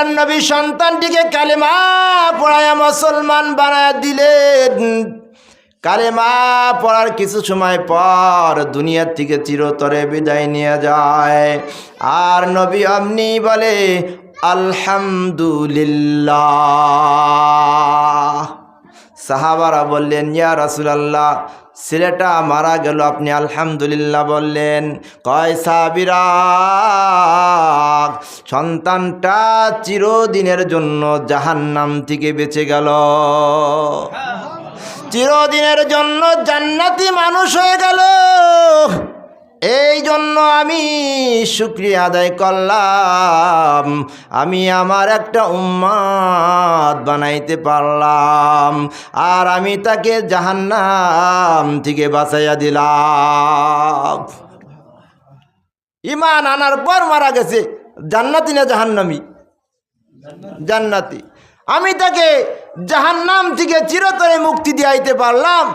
আল্লাহর নবী সন্তানটিকে কালেমা পড়ায়া মুসলমান বানায় দিলেন। কালেমা পড়ার কিছু সময় পর দুনিয়ার থেকে চিরতরে বিদায় নিয়ে যায়। আর নবী অমনি বলে আলহামদুলিল্লাহ। সাহাবারা বললেন, ইয়া রাসূলুল্লাহ, ছেলেটা মারা গেল, আপনি আলহামদুলিল্লাহ বললেন। কয় সাহাবীরা, সন্তানটা চিরদিনের জন্য জাহান্নাম থেকে বেঁচে গেল, চিরদিনের জন্য জান্নাতি মানুষ হয়ে গেল। এই জন্য আমি শুকরিয়া আদায় করলাম, আমি আমার একটা উম্মত বানাইতে পারলাম, আর আমি তাকে জাহান্নাম থেকে বাঁচাইয়া দিলাম। ঈমান আনার পর মারা গেছে, জান্নাতি না জাহান্নামী? জান্নাতি। আমি তাকে জাহান্নাম থেকে চিরতরে মুক্তি দিয়াইতে পারলাম,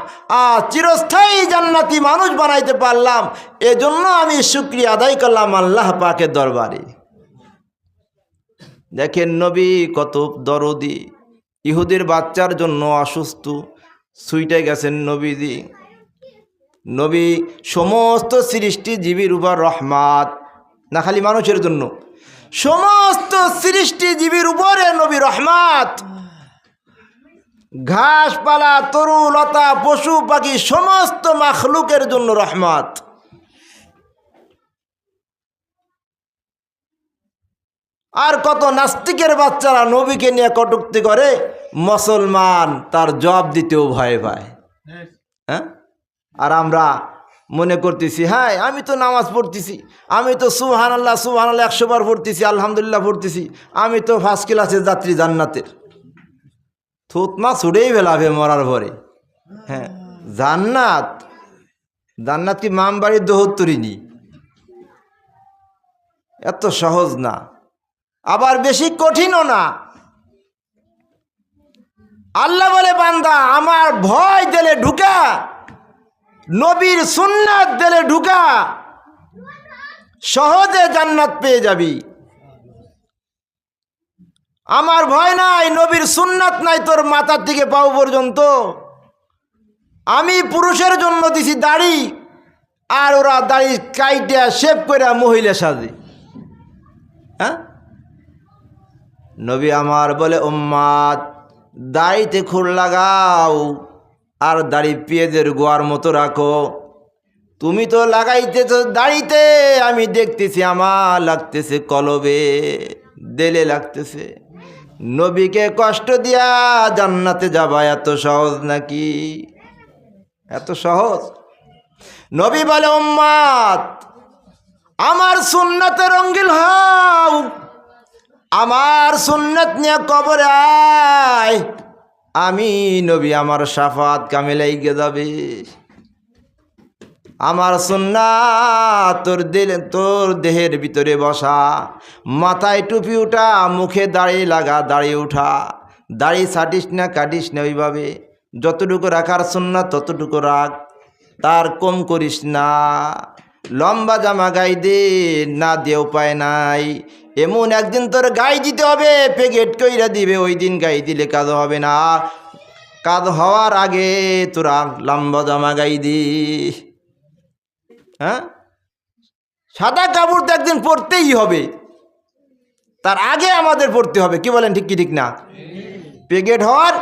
আর চিরস্থায়ী জান্নাতি মানুষ বানাইতে পারলাম। এজন্য আমি শুকরিয়া আদায় করলাম আল্লাহ পাকের দরবারে। দেখেন নবী কত দরদি। ইহুদির বাচ্চার জন্য অসুস্থ, ছুটে গেছেন নবীজি। নবী সমস্ত সৃষ্টিজীবীর উপর রহমত, না খালি মানুষের জন্য, সমস্ত সৃষ্টিজীবীর উপরে নবী রহমত। ঘাসপালা, তরু লতা, পশু পাখি সমস্ত মাখলুকের জন্য রহমত। আর কত নাস্তিকের বাচ্চারা নবীকে নিয়ে কটূক্তি করে, মুসলমান তার জবাব দিতেও ভয় পায়। হ্যাঁ, আর আমরা মনে করতেছি, হ্যাঁ আমি তো নামাজ পড়তেছি, আমি তো সুবহানাল্লাহ সুবহানাল্লাহ 100 বার পড়তেছি, আলহামদুলিল্লাহ পড়তেছি, আমি তো ফার্স্ট ক্লাসের যাত্রী জান্নাতের। থুতমা ছুড়েই ফেলাবে মরার পরে। হ্যাঁ, জান্নাত, জান্নাত কি মাম বাড়ির দোহত্তরিনি? এত সহজ না, আবার বেশি কঠিনও না। আল্লাহ বলে, বান্দা আমার ভয় দিলে ঢুকা, নবীর সুন্নাত দিলে ঢুকা, সহজে জান্নাত পেয়ে যাবি। আমার ভয় নাই, নবীর সুন্নাত নাই তোর মাথার থেকে পাও পর্যন্ত। আমি পুরুষের জন্য দিছি দাড়ি, আর ওরা দাড়ি কাইটা শেভ করে মহিলা সাজে। হ্যাঁ, নবী আমার বলে, উম্মাত দাড়িতে খুর লাগাও, আর দাড়ি পেঁয়াজের গোয়ার মতো রাখো। তুমি তো লাগাইতেছ দাড়িতে, আমি দেখতেছি আমার লাগতেছে কলবে, দেলে লাগতেছে। নবীকে কষ্ট দিয়া জান্নাতে যাবা এত সহজ নাকি? এত সহজ? নবী বলে, উম্মাত আমার সুন্নতে রঙ্গিল হও, আমার সুন্নত নিয়ে কবরে আয়, আমি নবী আমার শাফাত কামিলাই গে যাবে। আমার সুন্নাত তোর দেহের ভিতরে বসা, মাথায় টুপি উঠা, মুখে দাড়ি লাগা, দাড়ি উঠা, দাড়ি ছাটিস না কাটিস না, ওইভাবে যতটুকু রাখার সুন্নাত ততটুকু রাখ, তার কম করিস না। লম্বা জামা গাই দে, না দিয়ে উপায় নাই। এমন একদিন তোর গাই দিতে হবে, প্যাকেট কইরা দিবে, ওই দিন গাই দিলে কাজ হবে না। কাজ হওয়ার আগে তোরা লম্বা জামা গাই দি। হ্যাঁ, সাদা কাপড় তো একদিন পরতেই হবে, তার আগে আমাদের পড়তে হবে। কি বলেন, ঠিক কি ঠিক না? প্যাকেট হওয়ার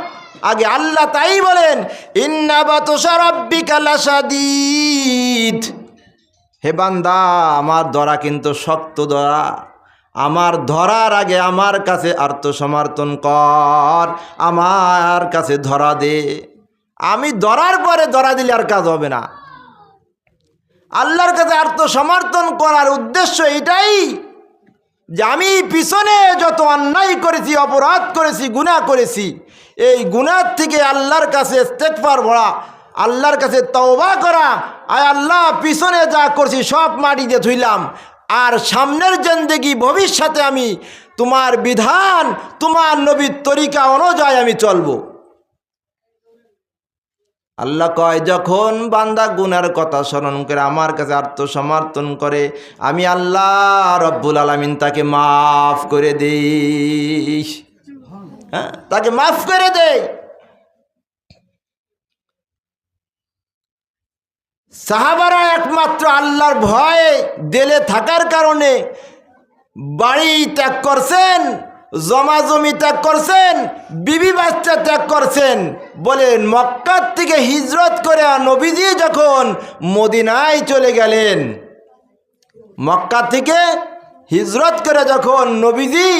আগে। আল্লাহ তাই বলেন, ইন্না বাতশা রাব্বিকা লাশাদীদ। হে বান্দা, আমার ধরা কিন্তু শক্ত ধরা। আমার ধরার আগে আমার কাছে আত্মসমর্পণ কর, আমার কাছে ধরা দে। আমি ধরার পরে ধরা দিলে আর কাজ হবে না। আল্লাহর কাছে আত্মসমর্পণ করার উদ্দেশ্য এটাই যে আমি পিছনে যত অন্যায় করেছি, অপরাধ করেছি, গুনাহ করেছি, এই গুনাহ থেকে আল্লাহর কাছে ইস্তেগফার পড়া, আল্লাহর কাছে তওবা করা। আয় আল্লাহ, পিছনে যা করছি সব মাটিতে ধুইলাম, আর সামনের জিন্দেগি ভবিষ্যতে আমি তোমার বিধান, তোমার নবীর তরিকা অনুযায়ী আমি চলব। আল্লাহ কয়, যখন বান্দা গুনার কথা স্মরণ করে আমার কাছে আত্মসমর্পণ করে, আমি আল্লাহ রব্বুল আলামিন তাকে মাফ করে দেই। হ্যাঁ, তাকে মাফ করে দেই। সাহাবারা একমাত্র আল্লাহর ভয়ে দিলে থাকার কারণে বাড়ি ত্যাগ করছেন, জমা জমি ত্যাগ করছেন, বিবি বাচ্চা ত্যাগ করছেন। বলেন, মক্কা থেকে হিজরত করে নবীজি যখন মদিনায় চলে গেলেন, মক্কা থেকে হিজরত করে যখন নবীজি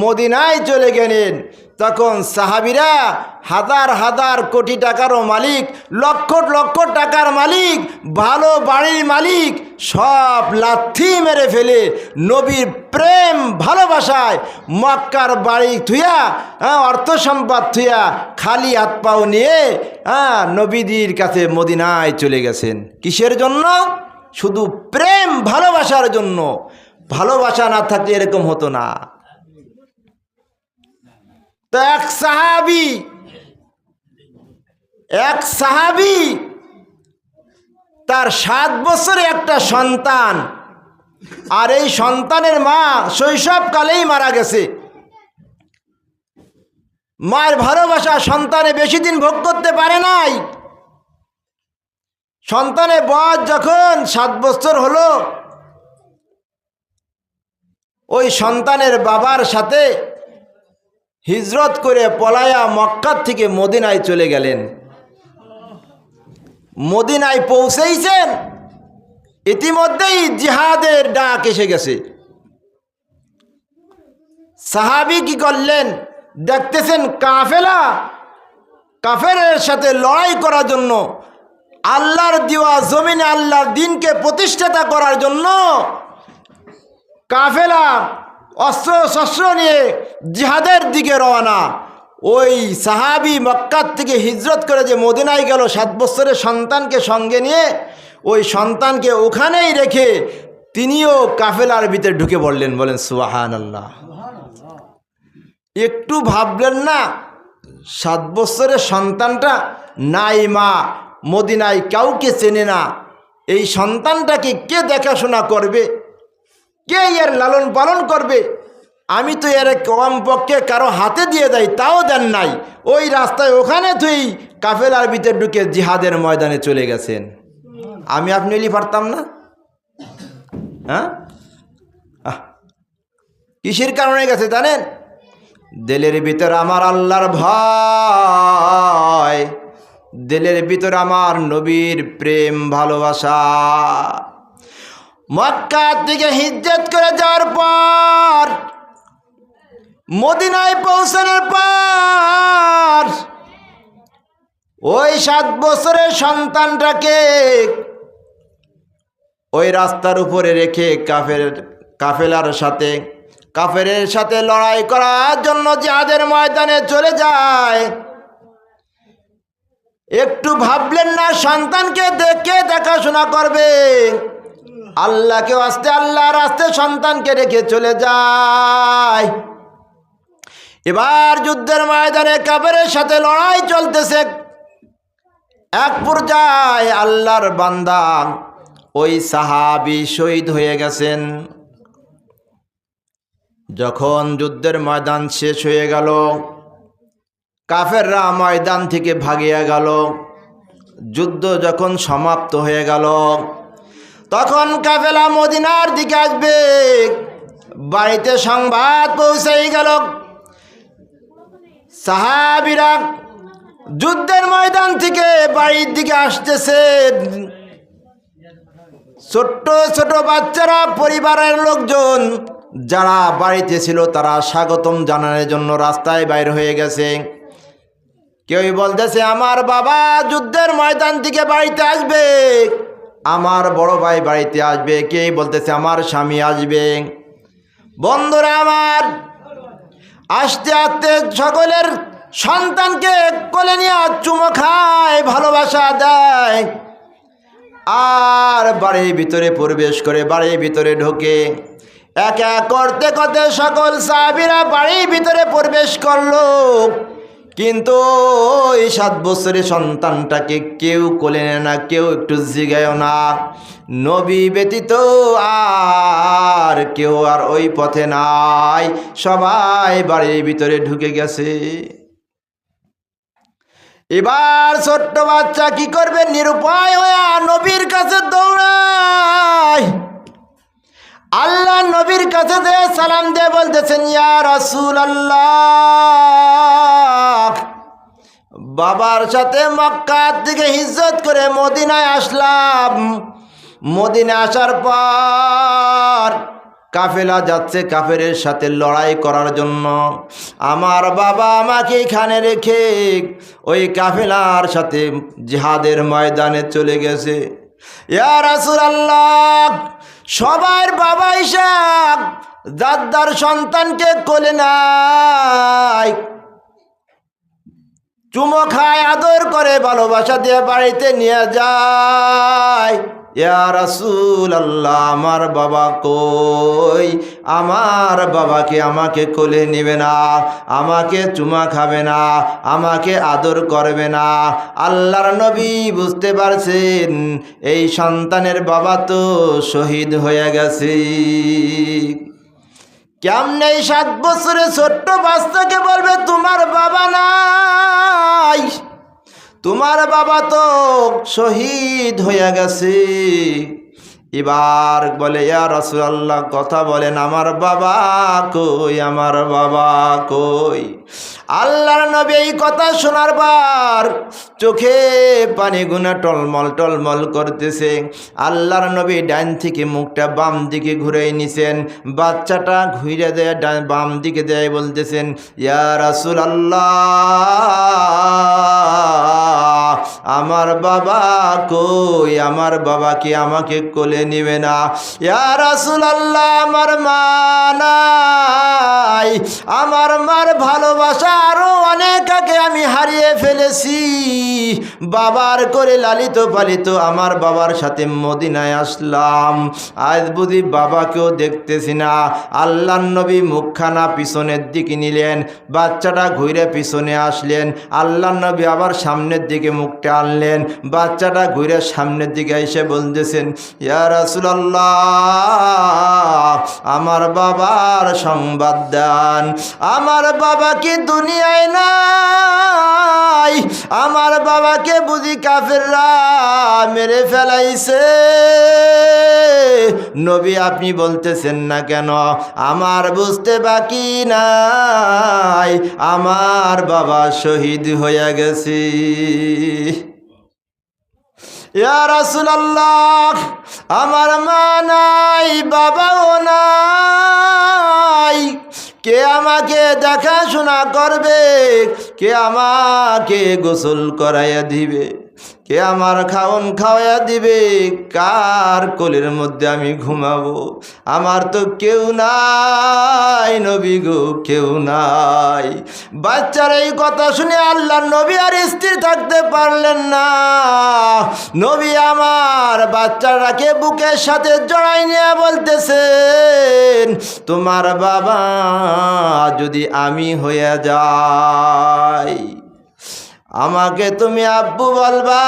মদিনায় চলে গেলেন, তখন সাহাবীরা হাজার হাজার কোটি টাকারও মালিক, লক্ষ লক্ষ টাকার মালিক, ভালো বাড়ির মালিক, সব লাথি মেরে ফেলে নবীর প্রেম ভালোবাসায় মক্কার বাড়ি থুয়া, অর্থ সম্পদ থুয়া, খালি হাত পাও নিয়ে নবীজির কাছে মদিনায় চলে গেছেন। কিসের জন্য? শুধু প্রেম ভালোবাসার জন্য। ভালোবাসা না থাকলে এরকম হতো না। তো এক সাহাবী তার 7 বছরে একটা সন্তান, আর এই সন্তানের মা শৈশবকালেই মারা গেছে। মায়ের ভালোবাসা সন্তানে বেশি দিন ভোগ করতে পারে নাই। সন্তানের বয়স যখন 7 বছর হলো, ওই সন্তানের বাবার সাথে হিজরত করে পলায়া মক্কা থেকে মদিনায় চলে গেলেন। মদিনায় পৌঁছেইছেন, ইতিমধ্যেই জিহাদের ডাক এসে গেছে। সাহাবী কি করলেন? দেখতেছেন কাফেরের সাথে লড়াই করার জন্য, আল্লাহর দেওয়া জমিনে আল্লাহর দ্বীনকে প্রতিষ্ঠাতা করার জন্য কাফেলা অস্ত্র শস্ত্র নিয়ে জিহাদের দিকে রওনা। ওই সাহাবী মক্কার থেকে হিজরত করে যে মদিনায় গেল 7 বছরের সন্তানকে সঙ্গে নিয়ে, ওই সন্তানকে ওখানেই রেখে তিনিও কাফেলার ভিতরে ঢুকে পড়লেন। বলেন সুবহানাল্লাহ। একটু ভাবলেন না, 7 বছরের সন্তানটা নাই, মা মদিনায় কাউকে চেনে না, এই সন্তানটাকে কে দেখাশোনা করবে, কে এর লালন পালন করবে? আমি তো এর কমপক্ষে কারো হাতে দিয়ে দেয়, তাও দেন নাই। ওই রাস্তায় ওখানে তুই কাফেলার ভিতরে ঢুকে জিহাদের ময়দানে চলে গেছেন। আমি আপনি এলি পারতাম না? হ্যাঁ, কিসের কারণে গেছে জানেন? দিলের ভিতর আমার আল্লাহর ভয়, দিলের ভিতর আমার নবীর প্রেম ভালোবাসা। মক্কা থেকে হিজরত করে যাওয়ার পর, মদিনায় পৌঁছানোর পর, ওই 7 বছরের সন্তানটাকে ওই রাস্তার উপরে রেখে কাফেরের সাথে লড়াই করার জন্য জিহাদের ময়দানে চলে যায়। একটু ভাবলেন না সন্তানকে দেখে দেখাশোনা করবে? আল্লাহকে আস্তে, আল্লাহর আস্তে সন্তানকে রেখে চলে যায়। এবার যুদ্ধের ময়দানে কাফেরের সাথে লড়াই চলতেছে। এক পর্যায়ে আল্লাহর বান্দা ওই সাহাবী শহীদ হয়ে গেছেন। যখন যুদ্ধের ময়দান শেষ হয়ে গেল, কাফেররা ময়দান থেকে ভাগিয়া গেল, যুদ্ধ যখন সমাপ্ত হয়ে গেল, তখন কাফেলা মদিনার দিকে আসবে। বাড়িতে সংবাদ পৌঁছেই গেল, সাহাবীরা যুদ্ধের ময়দান থেকে বাড়ির দিকে আসতেছে। ছোট্ট ছোট বাচ্চারা, পরিবারের লোকজন যারা বাড়িতে ছিল, তারা স্বাগতম জানানোর জন্য রাস্তায় বাইর হয়ে গেছে। কেউই বলতেছে আমার বাবা যুদ্ধের ময়দান থেকে বাড়িতে আসবে, আমার বড় ভাই বাড়িতে আসবে, কেই বলতেছে আমার স্বামী আসবে। বন্ধুরা আমার, আস্তে আস্তে সকলের সন্তানকে কোলে নিয়ে চুমো খায়, ভালোবাসা দেয়, আর বাড়ির ভিতরে প্রবেশ করে বাড়ির ভিতরে ঢোকে। এক এক করতে করতে সকল সাহাবীরা বাড়ির ভিতরে প্রবেশ করলো। কিন্তু এই 7 বছরের সন্তানটাকে কেউ কোলে নেয় না, কেউ একটু জিগায়ও না। নবী ব্যতীত আর কেউ আর ওই পথে নাই, সবাই বাড়ির ভিতরে ঢুকে গেছে। এবার ছোট্ট বাচ্চা কি করবে, নিরুপায় হয়ে নবীর কাছে দৌড়ায়। আল্লাহ নবীর কাছে দিয়ে সালাম দিয়ে বলতেছেন, ইয়া রাসূলুল্লাহ, বাবার সাথে মক্কা থেকে হিজরত করে মদিনায় আসলাম। মদিনায় আসার পর কাফেলা যাচ্ছে কাফেরের সাথে লড়াই করার জন্য। আমার বাবা আমাকে এখানে রেখে ওই কাফেলার সাথে জিহাদের ময়দানে চলে গেছে। ইয়া রাসূলুল্লাহ, সবার বাবা হিসাব দাদার সন্তানকে কোলে নাই, চুমো খায়, আদর করে, ভালোবাসা দিয়ে বাড়িতে নিয়ে যায়। ইয়া রাসূলুল্লাহ, আমার বাবা কই? আমার বাবাকে আমাকে কোলে নেবে না, আমাকে চুমা খাবে না, আমাকে আদর করবে না। আল্লাহর নবী বুঝতে পারছেন এই সন্তানের বাবা তো শহীদ হয়ে গেছে। কেমনে 7 বছরের ছোট্ট বাচ্চাকে বলবে তোমার বাবা নাই, তোমার বাবা তো শহীদ হয়ে গেছে। এবার বলে, ইয়া রাসূলুল্লাহ, কথা বলেন, আমার বাবা কই, আমার বাবা কই? আল্লাহর নবী এই কথা শোনার পর চোখে পানি গুনা টলমল টলমল করতেছে। আল্লাহর নবী ডান থেকে মুখটা বাম দিকে ঘুরে নিছেন, বাচ্চাটা ঘুরে দেয় বাম দিকে দেয়, বলতেছেন, ইয়া রাসূলুল্লাহ, আমার বাবা কই? আমার বাবা কি আমাকে কোলে নিবে না? ইয়া রাসূলুল্লাহ, আমার মা নাই, আমার মার ভালোবাসা আরো অনেক আগে আমি হারিয়ে ফেলেছি। বাবার করে লালিত পালিত আমার বাবার সাথে মদিনায় আসলাম, আজ বুঝি বাবাকেও দেখতেছি না। আল্লাহর নবী মুখখানা পিছনের দিকে নিলেন, বাচ্চাটা ঘুরে পিছনে আসলেন। আল্লাহর নবী আবার সামনের দিকে মুখটা আনলেন, বাচ্চাটা ঘুরে সামনের দিকে এসে বলতেছেন, ইয়া রাসূলুল্লাহ, আমার বাবার সংবাদ দেন, আমার বাবা কি দুনিয়ায় নাই? আমার বাবাকে বুঝি কাফেররা মেরে ফেলাইছে? নবী, আপনি বলতেছেন না কেন? আমার বুঝতে বাকি নাই, আমার বাবা শহীদ হয়ে গেছে। ইয়া রাসূলুল্লাহ, আমার মা নাই, বাবাও নাই, কে আমাকে দেখাশোনা করবে? কে আমাকে গোসল করাইয়া দিবে? কে আমার খাওন খাওয়াইয়া দিবে? কার কোলের মধ্যে আমি ঘুমাবো? আমার তো কেউ নাই নবী গো, কেউ নাই। বাচ্চার এই কথা শুনে আল্লাহর নবী আর স্থির থাকতে পারলেন না। নবী আমার বাচ্চাটাকে বুকের সাথে জড়াই নিয়ে বলতেছেন, তোমার বাবা যদি আমি হয়ে যাই, আমাকে তুমি আব্বু বলবা,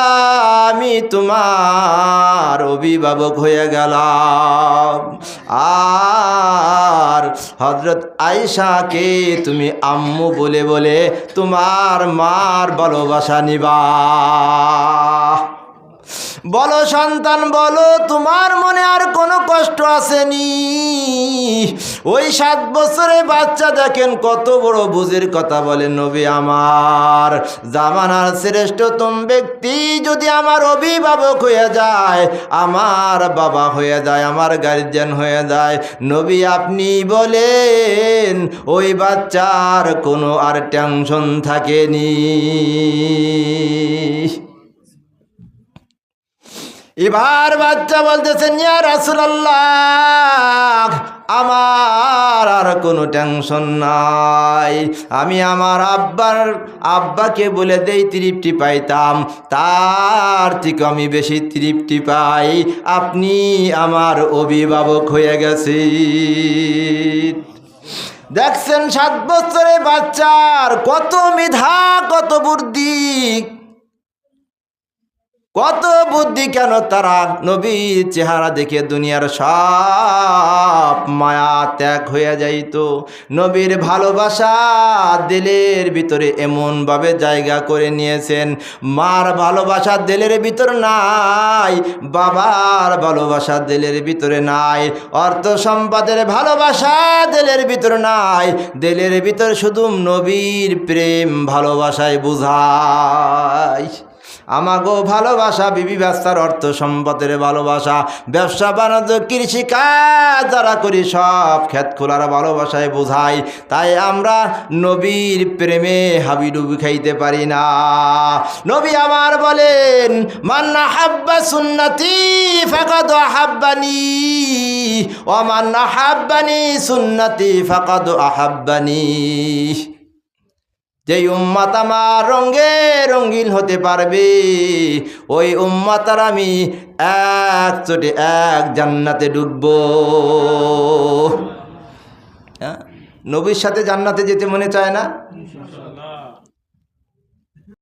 আমি তোমার অভিভাবক হয়ে গেলাম। আর হযরত আয়েশাকে তুমি আম্মু বলে বলে তোমার মার ভালোবাসা নিবা। বলো সন্তান, বলো তোমার মনে আর কোনো কষ্ট আসেনি? ওই 7 বছরের বাচ্চা দেখেন কত বড় বুঝের কথা বলে, নবী আমার জামানার শ্রেষ্ঠতম ব্যক্তি যদি আমার অভিভাবক হয়ে যায়, আমার বাবা হয়ে যায়, আমার গার্জিয়ান হয়ে যায়, নবী আপনি বলেন ওই বাচ্চার কোনো আর টেনশন থাকেনি। এবার বাচ্চা বলতেছেন, ইয়া রাসূলুল্লাহ, আমার আর কোনো টেনশন নাই, আমি আমার আব্বাকে বলে দেই তৃপ্তি পাইতাম, তার থেকে আমি বেশি তৃপ্তি পাই, আপনি আমার অভিভাবক হয়ে গেছেন। দেখছেন 7 বছরের বাচ্চার কত মেধা, কত বুদ্ধি, কত বুদ্ধি। কেন? তারা নবীর চেহারা দেখে দুনিয়ার সব মায়া ত্যাগ হয়ে যাইত। নবীর ভালোবাসা দিলের ভিতরে এমনভাবে জায়গা করে নিয়েছেন, মার ভালোবাসা দিলের ভিতর নাই, বাবার ভালোবাসা দিলের ভিতরে নাই, অর্থ সম্পদের ভালোবাসা দিলের ভিতর নাই, দিলের ভিতর শুধু নবীর প্রেম ভালোবাসায় বুঝায়। আমাগো ভালোবাসা বিবি বাচ্চার, অর্থ সম্পদের ভালোবাসা, ব্যবসা বাণিজ্য কৃষিকাজ যারা করি সব ক্ষেত খোলার ভালোবাসায় বোঝাই। তাই আমরা নবীর প্রেমে হাবিডুবি খাইতে পারি না। নবী আমার বলেন, মান আহাব্বা সুন্নতি ফাকাদ আহাব্বানি ওয়া মান আহাব্বানি সুন্নতি ফাকাদ আহাব্বানি। যেই উম্মত আমার রঙে রঙিন হতে পারবে, ওই উম্মতার আমি এক চোটে এক জান্নাতে ঢুকবো। নবীর সাথে জান্নাতে যেতে মনে চায় না?